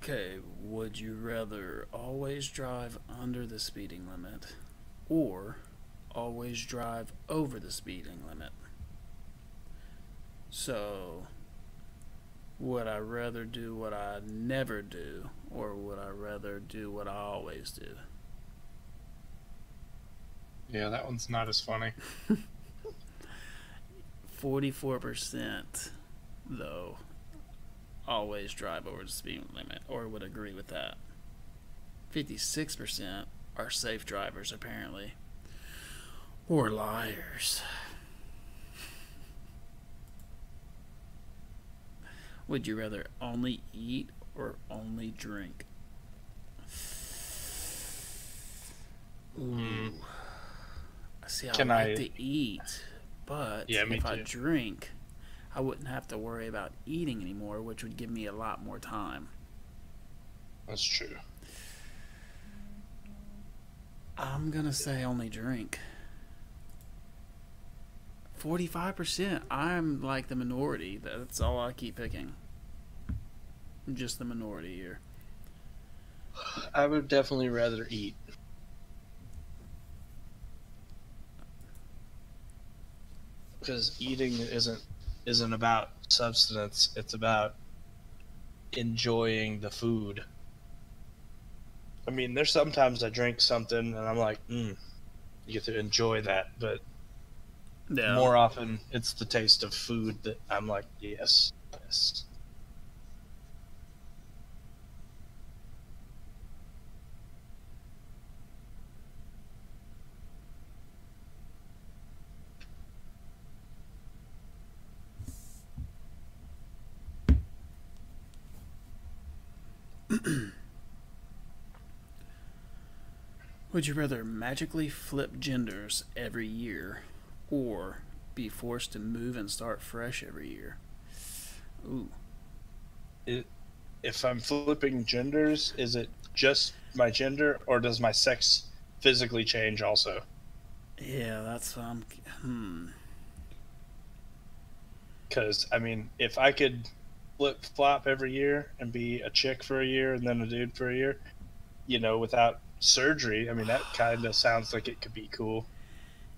Okay, would you rather always drive under the speeding limit or always drive over the speeding limit? So, would I rather do what I never do or would I rather do what I always do? Yeah, that one's not as funny. 44% though always drive over the speed limit or would agree with that. 56% are safe drivers apparently or liars. Would you rather only eat or only drink? Hmm. Ooh. See, I Can like I? to eat, but Yeah, me if I too. drink, I wouldn't have to worry about eating anymore, which would give me a lot more time. That's true. I'm gonna say only drink. 45%. I'm like the minority. That's all I keep picking. I'm just the minority here. I would definitely rather eat because eating isn't about substance. It's about enjoying the food. I mean, there's sometimes I drink something and I'm like, you get to enjoy that, but Yeah. more often it's the taste of food that I'm like, yes, yes. Would you rather magically flip genders every year or be forced to move and start fresh every year? Ooh. It, if I'm flipping genders, is it just my gender or does my sex physically change also? Yeah, that's what I'm. Hmm. Because I mean, if I could flip flop every year and be a chick for a year and then a dude for a year, without surgery, I mean that kind of sounds like it could be cool.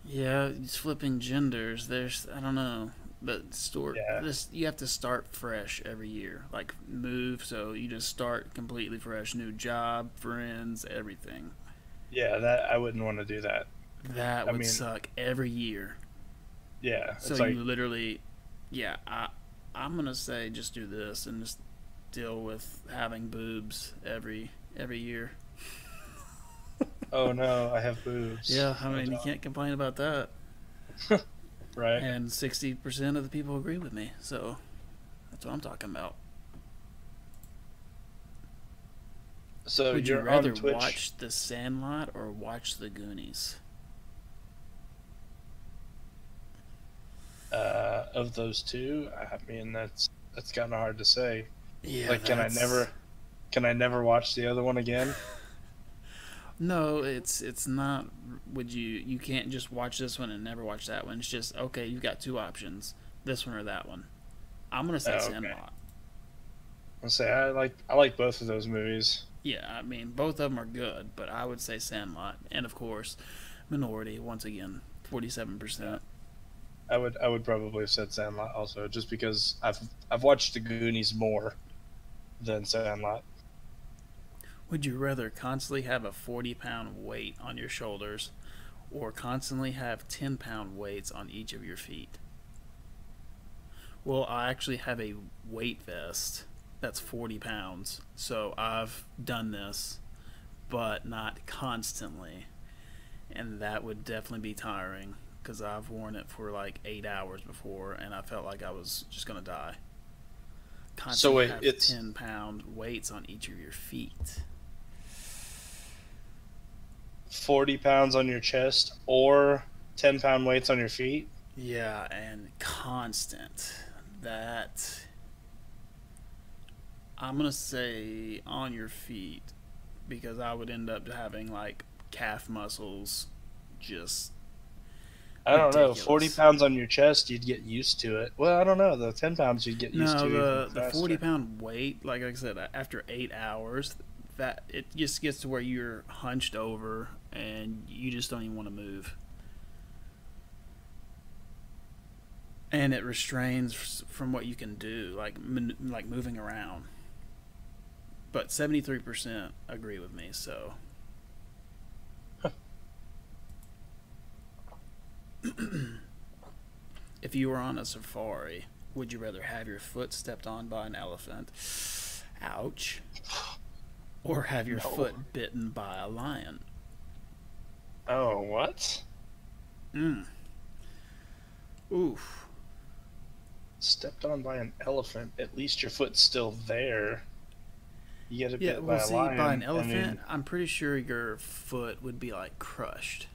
Yeah, it's flipping genders. There's I don't know, but store Yeah, this you have to start fresh every year. Like move, so you just start completely fresh, new job, friends, everything. yeah, that I wouldn't want to do that. That I would mean, suck every year. yeah, So it's you like, literally, yeah, I'm gonna say just do this and just deal with having boobs every year. oh no, I have boobs. Yeah, I Oh, mean you can't complain about that. don't. Right. And 60% of the people agree with me, so that's what I'm talking about. So Would you you're on rather Twitch. watch The Sandlot or watch The Goonies? Of those two, I mean that's kind of hard to say. Yeah, Like, can I never watch the other one again? no, it's not. Would you can't just watch this one and never watch that one. It's just okay. You've got two options: this one or that one. I'm gonna say Oh, okay. Sandlot. I'll say I like both of those movies. Yeah, I mean both of them are good, but I would say Sandlot, and of course, Minority once again, 47%. I would probably have said Sandlot also, just because I've watched the Goonies more than Sandlot. Would you rather constantly have a 40-pound weight on your shoulders, or constantly have 10-pound weights on each of your feet? Well, I actually have a weight vest that's 40 pounds, so I've done this, but not constantly, and that would definitely be tiring because I've worn it for like 8 hours before, and I felt like I was just gonna die. So Constantly wait, have it's 10-pound weights on each of your feet. 40 pounds on your chest or 10-pound weights on your feet. Yeah, and constant. That I'm gonna say on your feet because I would end up having like calf muscles just I don't know. 40 Ridiculous. pounds on your chest, you'd get used to it. Well, I don't know. The 10 pounds you'd get used No, to even the faster. 40-pound weight, like I said, after 8 hours, that it just gets to where you're hunched over and you just don't even want to move. And it restrains from what you can do, like moving around. But 73% agree with me, so. If you were on a safari, would you rather have your foot stepped on by an elephant? Ouch. Or have your No. foot bitten by a lion? Oh, what? Oof. Stepped on by an elephant. At least your foot's still there. You get a Yeah, bit well, by a see, lion. by an I elephant, mean, I'm pretty sure your foot would be like crushed.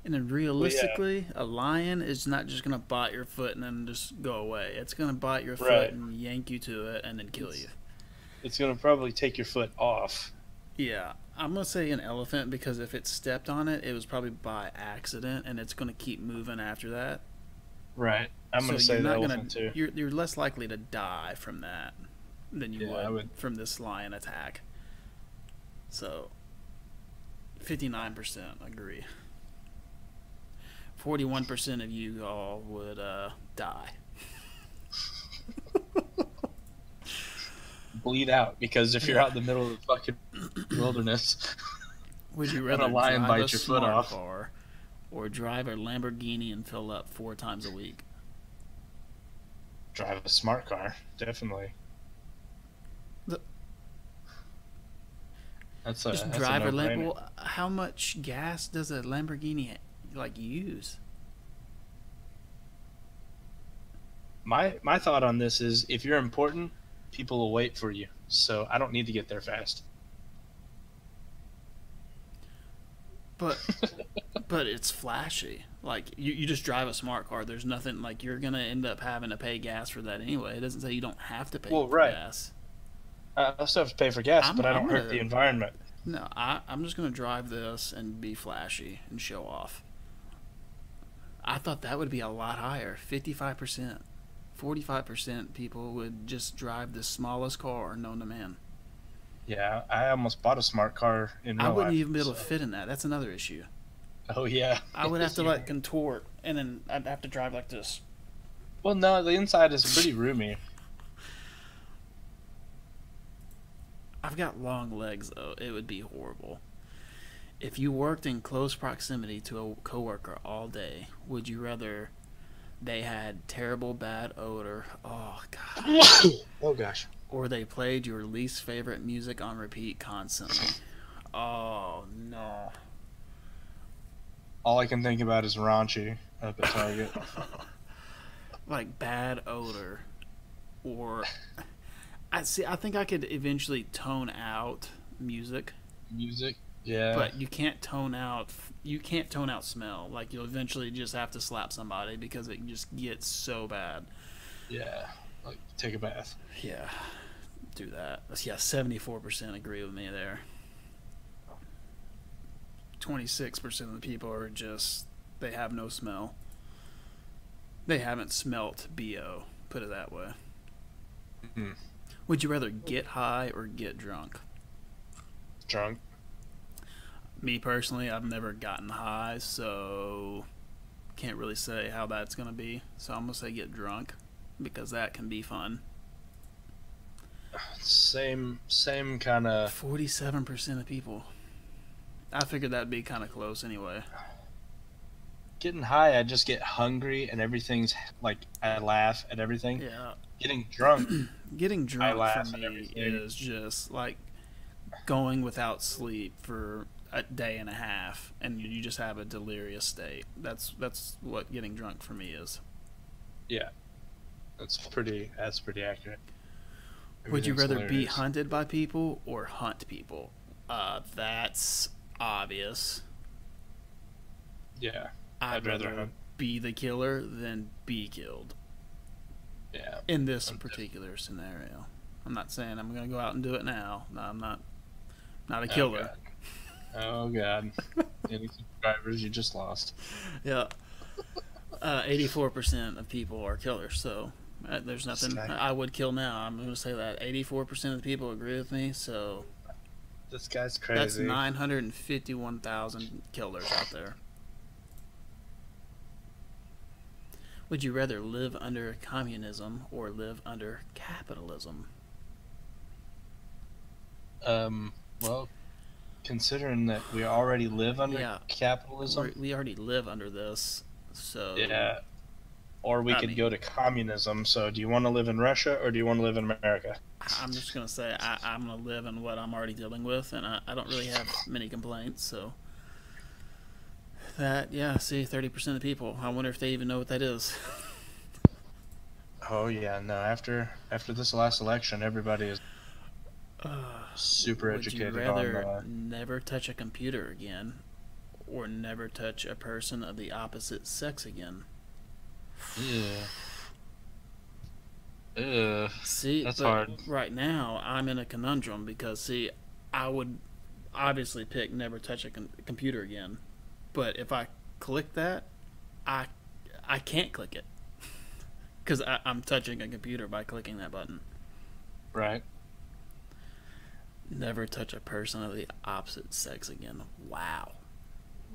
And then realistically, a lion is not just going to bite your foot and then just go away. It's going to bite your foot Right. and yank you to it and then kill you. it's going to probably take your foot off. Yeah, I'm going to say an elephant because if it stepped on it, it was probably by accident and it's going to keep moving after that. Right. I'm going to So say you're the not elephant too. You're less likely to die from that than you Yeah, I would. from this lion attack. So 59% agree. 41% of you all would die. Bleed out because if you're out in the middle of the fucking wilderness, Would you And rather a lion drive bites a your foot smart off. car or drive a Lamborghini and fill up 4 times a week? drive a smart car, definitely. The- That's a Just that's drive a a no-brainer. Lambo. How much gas does a Lamborghini like use? My thought on this is if you're important, people will wait for you. So I don't need to get there fast. But but it's flashy. Like you just drive a smart car. There's nothing like you're gonna end up having to pay gas for that anyway. It doesn't say you don't have to pay Well, for right. gas. I still have to pay for gas, I'm- but I I'm don't hurt gonna- the environment. No, I'm just gonna drive this and be flashy and show off. I thought that would be a lot higher. 55%. 45% people would just drive the smallest car known to man. Yeah, I almost bought a smart car in real I wouldn't life, even be able to so- fit in that. That's another issue. Oh yeah. I would have to Yeah. like contort, and then I'd have to drive like this. Well, no, the inside is pretty roomy. I've got long legs though. It would be horrible. If you worked in close proximity to a coworker all day, would you rather they had terrible bad odor? Oh god. Oh gosh. Or they played your least favorite music on repeat constantly. Oh no. All I can think about is raunchy up at Target. Like bad odor. Or I think I could eventually tone out music, Music. Yeah. but you can't tone out smell. Like you'll eventually just have to slap somebody because it just gets so bad. Yeah. Like take a bath. Yeah. Do that. Yeah, 74% agree with me there. 26% of the people are just they have no smell. They haven't smelt BO, put it that way. Hmm. Would you rather get high or get drunk? Drunk. Me personally, I've never gotten high, so can't really say how that's going to be. So I'm going to say get drunk because that can be fun. Same kind of. 47% of people. I figured that'd be kind of close anyway. Getting high, I just get hungry and everything's like I laugh at everything. Yeah. Getting drunk, Getting drunk laugh for at me everything. is just like going without sleep for a day and a half and you just have a delirious state. That's what getting drunk for me is. yeah, that's pretty accurate. Would you Everything's rather be hilarious. hunted by people or hunt people? That's obvious. Yeah, I'd rather rather hunt. be the killer than be killed yeah. in this I'm particular scenario. I'm not saying I'm going to go out and do it now. No, I'm not a Oh, killer. God. Oh god. Any subscribers you just lost. Yeah. 84% of people are killers, so there's nothing I would kill now. I'm going to say that 84% of the people agree with me, so This guy's that's crazy. 951,000 killers out there. Would you rather live under communism or live under capitalism? Well, considering that we already live under Yeah, capitalism, we already live under this, so yeah, or we could go to communism. So, do you want to live in Russia or do you want to live in America? I'm just gonna say I'm gonna live in what I'm already dealing with, and I don't really have many complaints. So that, yeah, see, 30% of the people. I wonder if they even know what that is. Oh yeah, no. After this last election, everybody is super educated Would you rather on never touch a computer again, or never touch a person of the opposite sex again? Yeah. Ugh. See, That's but hard. right now I'm in a conundrum because, see, I would obviously pick never touch a computer again, but if I click that, I I can't click it because I'm touching a computer by clicking that button. Right. Never touch a person of the opposite sex again. Wow.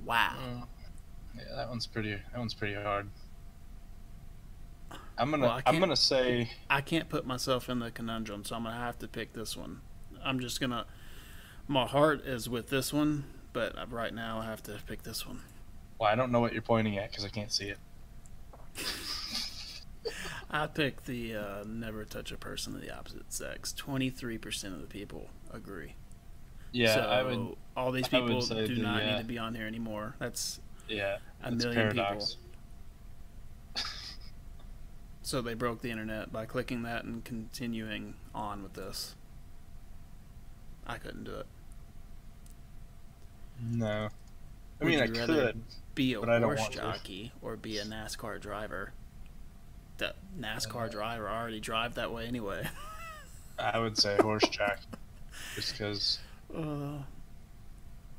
Wow. Yeah, that one's pretty hard. I'm Well, gonna say I can't put myself in the conundrum, so I'm gonna have to pick this one. I'm just gonna. My heart is with this one, but right now I have to pick this one. well, I don't know what you're pointing at because I can't see it. I pick the never touch a person of the opposite sex. 23% of the people agree. Yeah, so I would. all these I would people say do the, not need to be on here anymore. That's Yeah, a it's million paradox. people. So they broke the internet by clicking that and continuing on with this. I couldn't do it. No, I Would mean I you rather could. be a but I don't horse want to. jockey or be a NASCAR driver? The NASCAR driver already drive that way anyway. I would say horse jockey, just because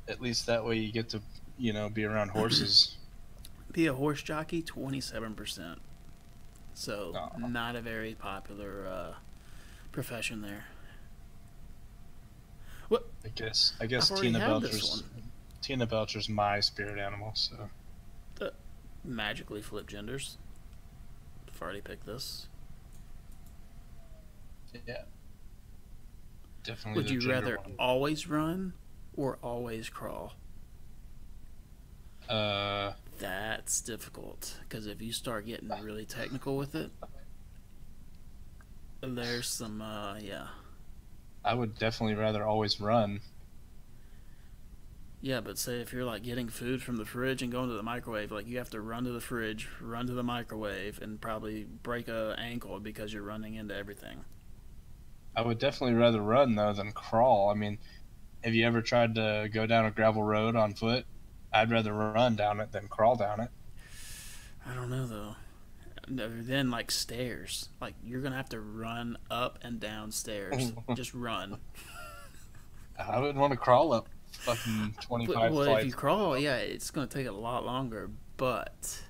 at least that way you get to be around horses. Be a horse jockey, 27%. So Aw. not a very popular profession there. What? I guess I've already Tina had this Belcher's one. Tina Belcher's my spirit animal. So Magically flip genders. I've already picked this. yeah, definitely. Would the you gender rather one. always run or always crawl? That's difficult because if you start getting really technical with it, there's some yeah. I would definitely rather always run. Yeah, but say if you're like getting food from the fridge and going to the microwave, like you have to run to the fridge, run to the microwave, and probably break a ankle because you're running into everything. I would definitely rather run though than crawl. I mean, have you ever tried to go down a gravel road on foot? I'd rather run down it than crawl down it. I don't know though. Then like stairs, like you're gonna have to run up and down stairs. Just run. I would want to crawl up fucking 25 Well, if flights. you crawl, yeah, it's gonna take a lot longer, but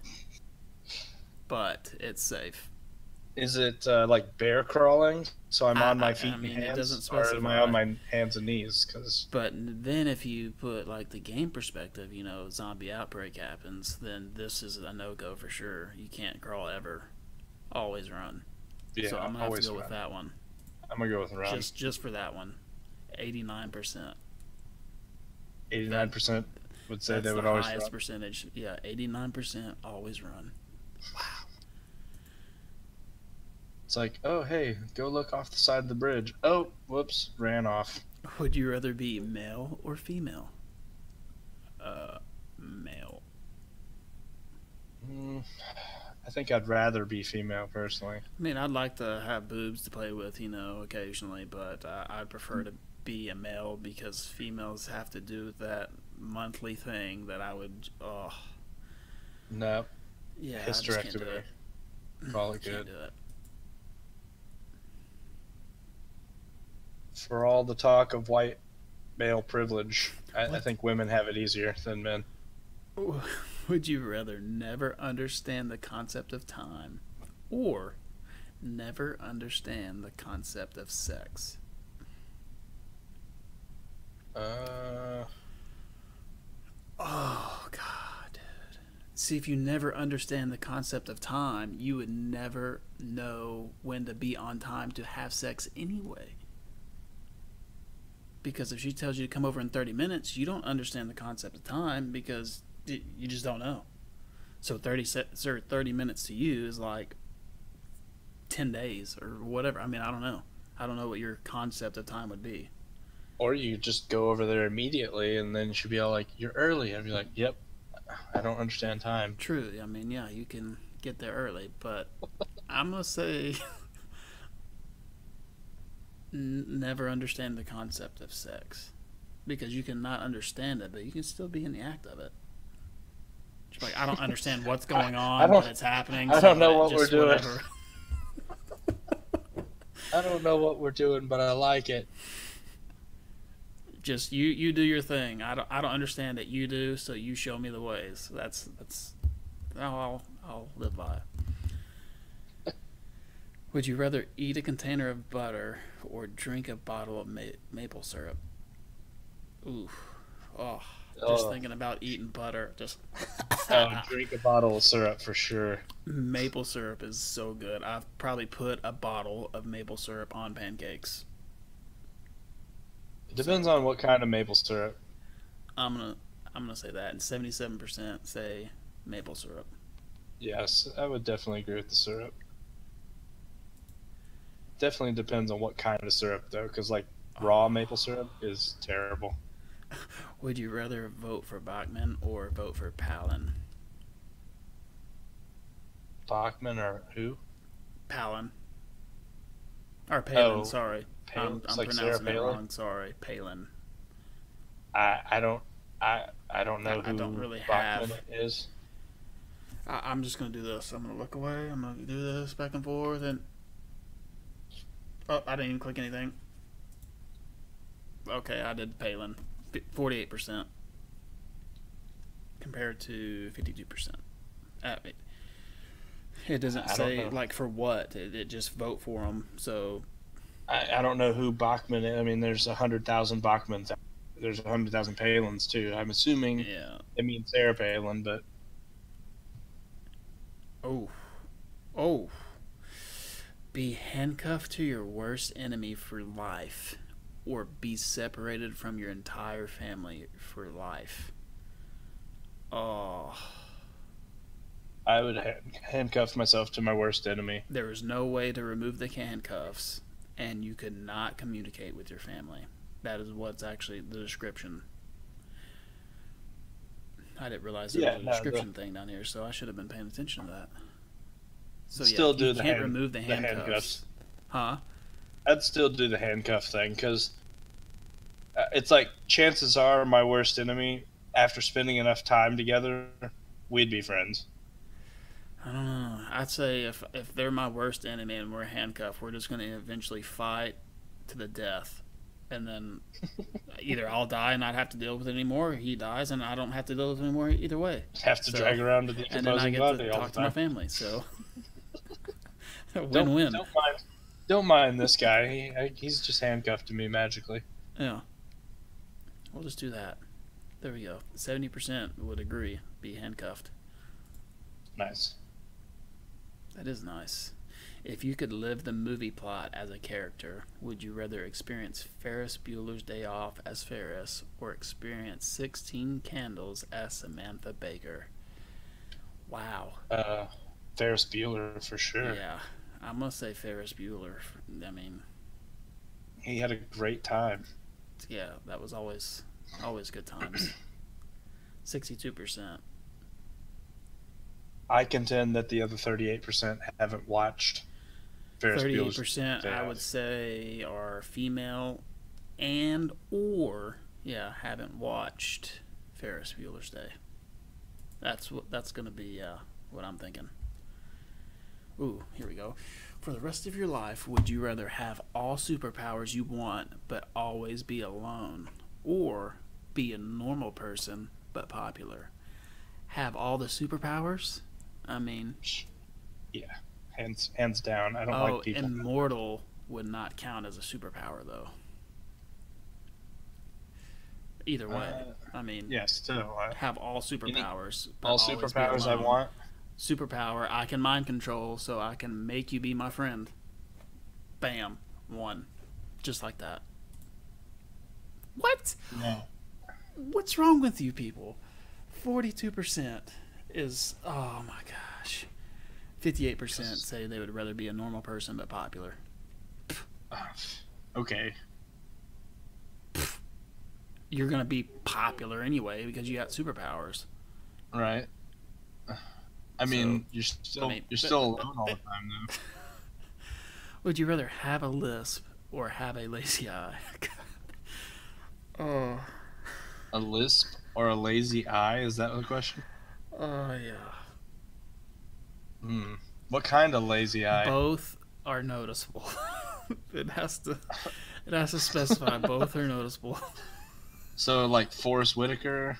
it's safe. Is it like bear crawling? So I'm on my feet I mean, and it hands, doesn't or am I specify. on my hands and knees? Because But then if you put like the game perspective, zombie outbreak happens, then this is a no-go for sure. You can't crawl ever. Always run. yeah, So I'm gonna have to always go run. with that one. I'm gonna go with run. Just for that one. 89%. 89% would say That's they would the always highest run. percentage. Yeah, 89% always run. Wow. It's like, oh hey, go look off the side of the bridge. Oh, whoops, ran off. Would you rather be male or female? Male. I think I'd rather be female personally. I mean, I'd like to have boobs to play with, occasionally, but I'd prefer to be a male because females have to do that monthly thing that I would. Oh, No, yeah, I just can't do hysterectomy. it. Call it Can't good. do it. For all the talk of white male privilege, I think women have it easier than men. Would you rather never understand the concept of time or never understand the concept of sex? Oh, God, dude. See, if you never understand the concept of time, you would never know when to be on time to have sex anyway. Because if she tells you to come over in 30 minutes, you don't understand the concept of time because you just don't know. So 30 minutes to you is like 10 days or whatever. I mean, I don't know. I don't know what your concept of time would be. Or you just go over there immediately, and then she'd be all like, "You're early." I'd be like, "Yep, I don't understand time." True. I mean, yeah, you can get there early, but I'm going to say never understand the concept of sex. Because you can not understand it, but you can still be in the act of it. Just like, I don't understand what's going on, but it's happening. I don't know what we're doing. Whatever. I don't know what we're doing, but I like it. Just you do your thing. I don't understand it. You do, so you show me the ways. That's how I'll live by it. Would you rather eat a container of butter or drink a bottle of maple syrup? Ooh, just thinking about eating butter. Just drink a bottle of syrup for sure. Maple syrup is so good. I've probably put a bottle of maple syrup on pancakes. It depends on what kind of maple syrup. I'm gonna say that, and 77% say maple syrup. Yes, I would definitely agree with the syrup. Definitely depends on what kind of syrup though, because like raw maple syrup is terrible. Would you rather vote for Bachman or vote for Palin? Bachman or who? Palin. Or Palin, Oh, sorry. Palin? I'm Like pronouncing Sarah it Palin? wrong. Sorry, Palin. I don't know who I don't really Bachman have. is. I'm just gonna do this. I'm gonna look away. I'm gonna do this back and forth, and I didn't even click anything. Okay, I did Palin. 48% compared to 52%. It doesn't say like for what. It just vote for them. So I don't know who Bachman is. I mean, there's 100,000 Bachmans. There's 100,000 Palins too. I'm assuming it means Sarah Palin, but oh, be handcuffed to your worst enemy for life, or be separated from your entire family for life. Oh. I would handcuff myself to my worst enemy. There is no way to remove the handcuffs, and you could not communicate with your family. That is what's actually the description. I didn't realize there was a description thing down here, so I should have been paying attention to that. So still you can't remove the handcuffs. Huh? I'd still do the handcuff thing, because it's like, chances are my worst enemy, after spending enough time together, we'd be friends. I don't know. I'd say if they're my worst enemy and we're handcuffed, we're just going to eventually fight to the death. And then either I'll die and not have to deal with it anymore, or he dies and I don't have to deal with it anymore either way. Have to drag around to the and then I get to talk to my family. So win-win. Don't mind this guy. He's just handcuffed to me magically. Yeah. We'll just do that. There we go. 70% would agree. Be handcuffed. Nice. That is nice. If you could live the movie plot as a character, would you rather experience Ferris Bueller's Day Off as Ferris or experience 16 Candles as Samantha Baker? Wow. Ferris Bueller for sure. Yeah. I'm going to say Ferris Bueller. I mean, he had a great time. Yeah, that was always good times. 62%. I contend that the other 38% haven't watched Ferris Bueller's 38%, I would say, are female and or haven't watched Ferris Bueller's Day. That's going to be what I'm thinking. Ooh, here we go. For the rest of your life, would you rather have all superpowers you want but always be alone, or be a normal person but popular? have all the superpowers. I mean, Yeah, hands down. I don't oh, like people. immortal would not count as a superpower though. Either way, I mean, Yeah, still. have all superpowers. but All always be superpowers I alone. want. Superpower, I can mind control, so I can make you be my friend. Bam, one, just like that. What? No. What's wrong with you people? 42% is, oh my gosh. 58% say they would rather be a normal person but popular. Okay. You're gonna be popular anyway because you got superpowers. Right. I mean, So, you're still alone all the time though. Would you rather have a lisp or have a lazy eye? Oh. A lisp or a lazy eye? Is that the question? Oh yeah. What kind of lazy eye? Both are noticeable. It has to specify both are noticeable. So like Forrest Whitaker,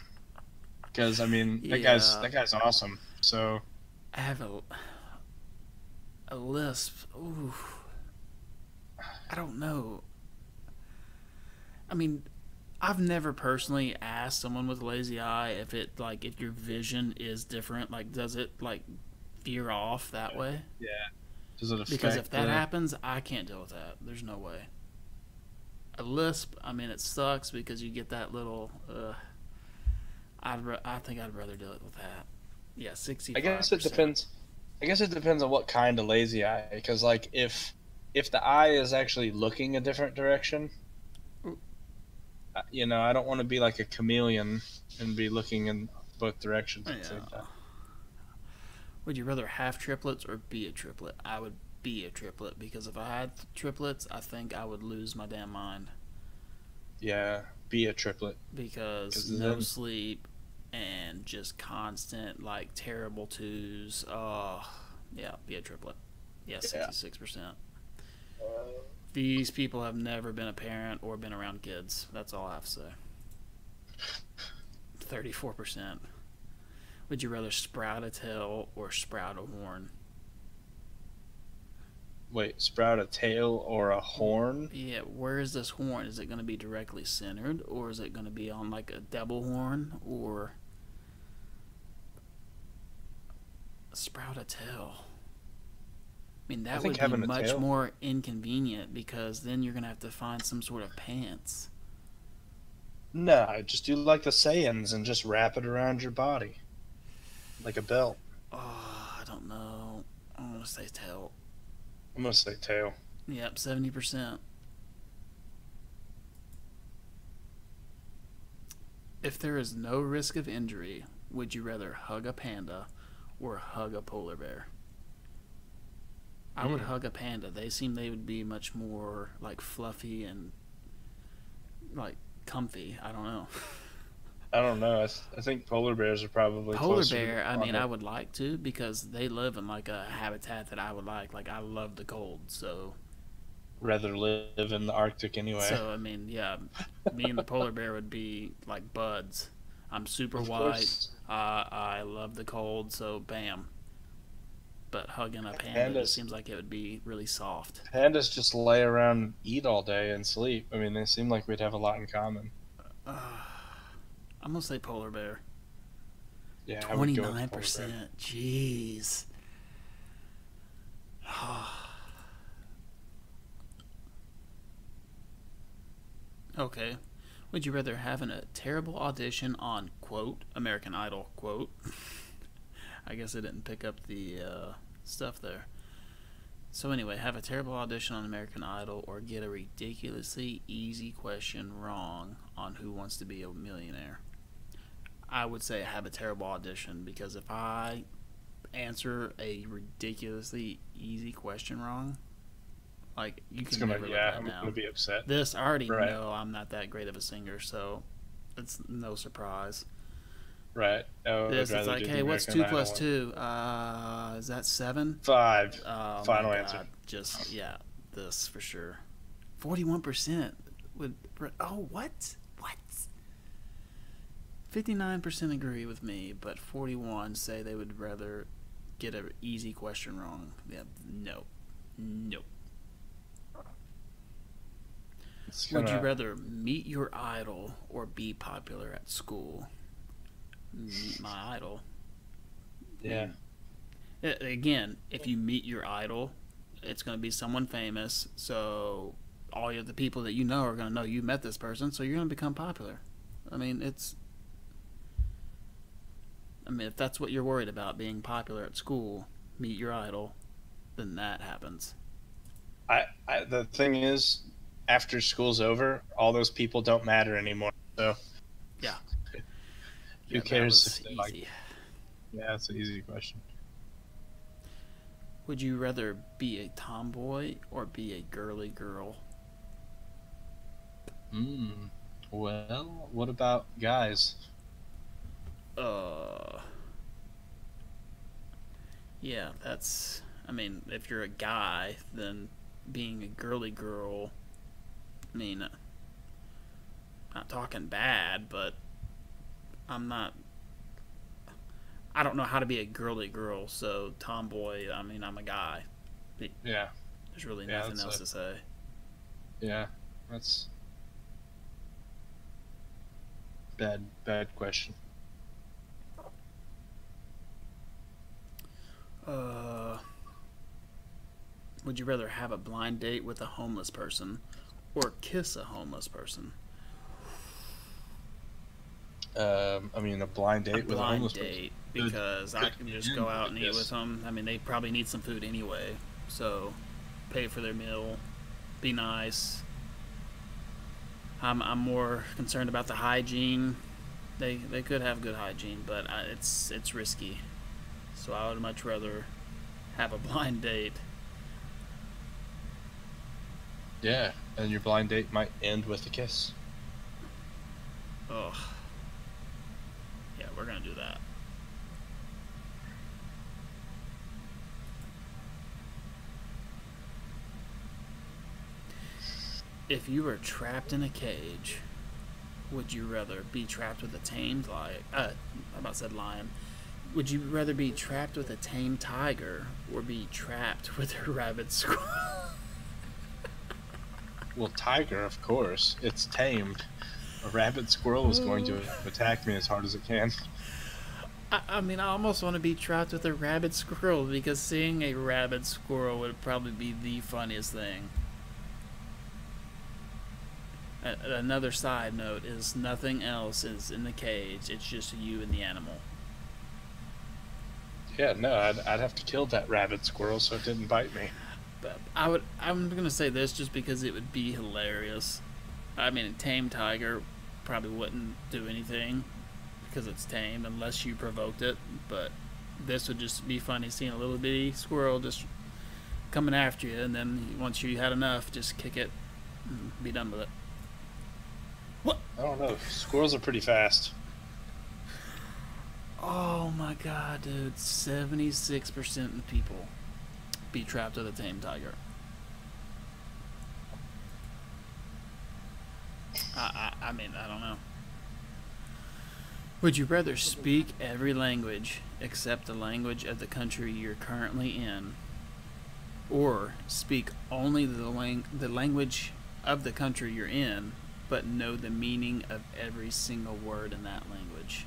because I mean that guy's awesome. So I have a lisp. Ooh. I don't know. I mean, I've never personally asked someone with a lazy eye if your vision is different. Like, does it like veer off that way? yeah, does it affect? Because if that happens, I can't deal with that. There's no way. A lisp, I mean, it sucks because you get that little. I think I'd rather deal with that. Yeah, 65%. I guess it depends. I guess it depends on what kind of lazy eye. Because like if the eye is actually looking a different direction, I don't want to be like a chameleon and be looking in both directions at the same time. Would you rather have triplets or be a triplet? I would be a triplet because if I had triplets, I think I would lose my damn mind. Yeah, be a triplet. Because no sleep and just constant, like, terrible twos. Oh, yeah, be a triplet. Yeah, 66%. These people have never been a parent or been around kids. That's all I have to say. 34%. Would you rather sprout a tail or sprout a horn? Wait, sprout a tail or a horn? Yeah, where is this horn? Is it going to be directly centered, or is it going to be on like a double horn, or sprout a tail? I mean, that would be much more inconvenient because then you're going to have to find some sort of pants. No, just do like the Saiyans and just wrap it around your body. Like a belt. Oh, I don't know. I'm going to say tail. I'm going to say tail. Yep, 70%. If there is no risk of injury, would you rather hug a panda or hug a polar bear? I would hug a panda. They would be much more like fluffy and like comfy. I don't know. I don't know. I think polar bears are probably polar bear. I mean, I would like to because they live in like a habitat that I would like. Like I love the cold, so rather live in the Arctic anyway. So I mean, yeah, me and the polar bear would be like buds. I'm super white. I love the cold, so bam. But hugging a panda seems like it would be really soft. Pandas just lay around and eat all day and sleep. I mean, they seem like we'd have a lot in common. I'm gonna say polar bear. Yeah, 29%. Jeez. Okay. Would you rather have a terrible audition on, quote, American Idol, quote? I guess I didn't pick up the stuff there. So anyway, have a terrible audition on American Idol or get a ridiculously easy question wrong on Who Wants to Be a Millionaire? I would say have a terrible audition because if I answer a ridiculously easy question wrong, like you can never live that down. I'm gonna be upset. This I already know I'm not that great of a singer, so it's no surprise. Right. This is like, hey, what's 2 plus 2? Is that 7? 5. Oh, final answer. Just this for sure. 41% would. Oh, what? 59% agree with me, but 41 say they would rather get an easy question wrong. Yeah, no. Nope. Would you rather meet your idol or be popular at school? Meet my idol. Yeah. Again, if you meet your idol, it's going to be someone famous, so all of the people that you know are going to know you met this person, so you're going to become popular. I mean, if that's what you're worried about, being popular at school, meet your idol, then that happens. The thing is, after school's over, all those people don't matter anymore. So yeah, who cares? Easy. Yeah, it's an easy question. Would you rather be a tomboy or be a girly girl? Well, what about guys? Yeah, that's... I mean, if you're a guy, then being a girly girl... I mean, not talking bad, but I'm not... I don't know how to be a girly girl, so tomboy, I mean, I'm a guy. Yeah. There's really nothing else to say. Yeah, that's... Bad question. Would you rather have a blind date with a homeless person or kiss a homeless person? I mean, a blind date with a homeless person. Because I can just go out and eat with them. I mean, they probably need some food anyway, so pay for their meal, be nice. I'm more concerned about the hygiene. They could have good hygiene, but it's risky. So I would much rather have a blind date. Yeah, and your blind date might end with a kiss. Ugh. Yeah, we're gonna do that. If you were trapped in a cage, would you rather be trapped with a tamed lion? I about said lion. Would you rather be trapped with a tamed tiger or be trapped with a rabid squirrel? Well, tiger, of course. It's tamed. A rabid squirrel is going to attack me as hard as it can. I mean, I almost want to be trapped with a rabid squirrel because seeing a rabid squirrel would probably be the funniest thing. Another side note is nothing else is in the cage. It's just you and the animal. Yeah, no, I'd have to kill that rabid squirrel so it didn't bite me. But I'm gonna say this just because it would be hilarious. I mean, a tamed tiger probably wouldn't do anything because it's tamed unless you provoked it. But this would just be funny seeing a little bitty squirrel just coming after you, and then once you had enough, just kick it and be done with it. What? I don't know. Squirrels are pretty fast. Oh my god, dude. 76% of people be trapped with a tame tiger. I mean, I don't know. Would you rather speak every language except the language of the country you're currently in, or speak only the language of the country you're in, but know the meaning of every single word in that language?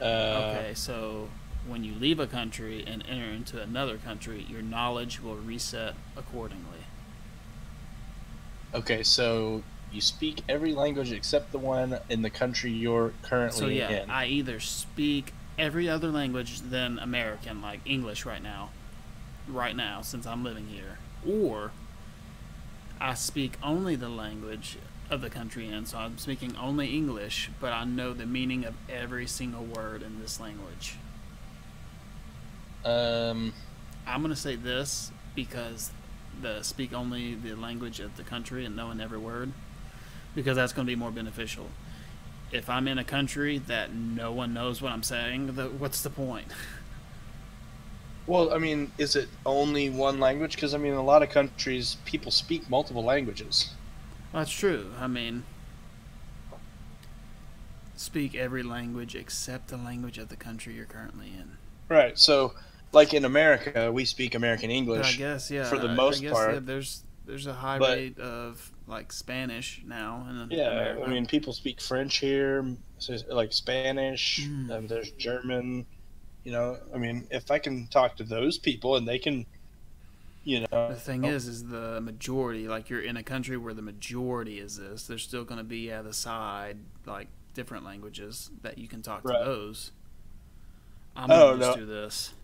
Okay, so when you leave a country and enter into another country, your knowledge will reset accordingly. Okay, so you speak every language except the one in the country you're currently in. I either speak every other language than American, like English right now, since I'm living here, or I speak only the language of the country in, so I'm speaking only English, but I know the meaning of every single word in this language. I'm gonna say this because speak only the language of the country and knowing every word, because that's gonna be more beneficial. If I'm in a country that no one knows what I'm saying, what's the point? Well, I mean, is it only one language? Because, I mean, in a lot of countries, people speak multiple languages. That's true. I mean, Speak every language except the language of the country you're currently in. Right. So, like in America, we speak American But I English guess for the I most guess part. there's a high But rate of like Spanish now in yeah, I America. mean, people speak French here, so like Spanish. Mm. There's German. You know, I mean, if I can talk to those people and they can, you The know, thing is the majority. Like you're in a country where the majority is this. There's still going to be at the side like different languages that you can talk to right. those. I'm Oh gonna just no, do this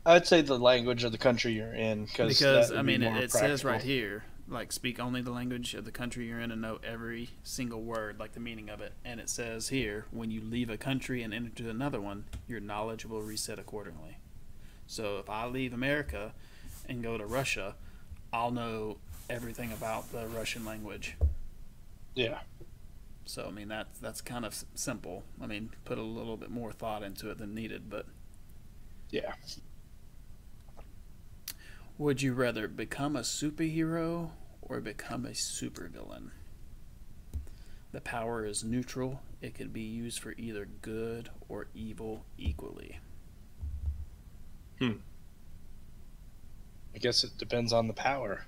I'd say the language of the country you're in because because that I would be mean more it says practical. right here like speak only the language of the country you're in and know every single word like the meaning of it. And it says here when you leave a country and enter another one, your knowledge will reset accordingly. So if I leave America and go to Russia, I'll know everything about the Russian language. Yeah. So I mean that's kind of simple. I mean, put a little bit more thought into it than needed, but Yeah. would you rather become a superhero or become a supervillain? The power is neutral. It can be used for either good or evil equally. I guess it depends on the power.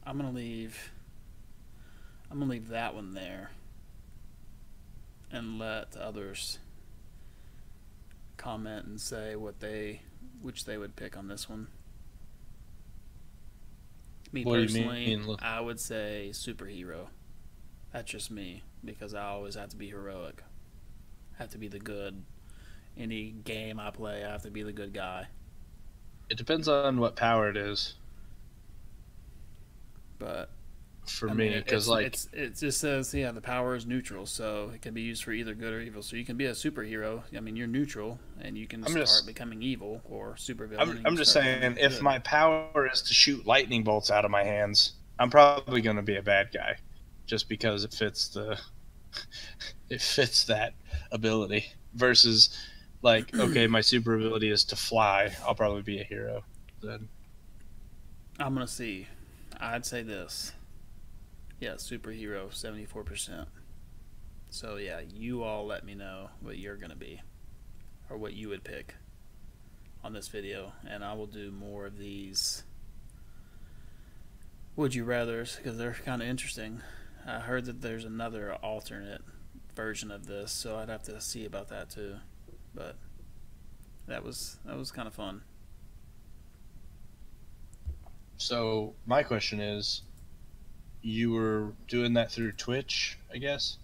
I'm gonna leave that one there and let others comment and say which they would pick on this one. Me What do you personally, mean? I would say superhero. That's just me because I always have to be heroic. I have to be the good. Any game I play, I have to be the good guy. It depends on what power it is But for I me, mean, because like it just says the power is neutral, so it can be used for either good or evil. So you can be a superhero. I mean, you're neutral, and you can start becoming evil or supervillain. I'm just saying, if my power is to shoot lightning bolts out of my hands, I'm probably going to be a bad guy, just because it fits it fits that ability. Versus, like, okay, my super ability is to fly, I'll probably be a hero. Then I'm gonna see. I'd say this. Yeah, superhero, 74%. So yeah, you all let me know what you're gonna be, or what you would pick on this video, and I will do more of these would you rather's because they're kind of interesting. I heard that there's another alternate version of this, so I'd have to see about that too. But that was kind of fun. So my question is, you were doing that through Twitch, I guess?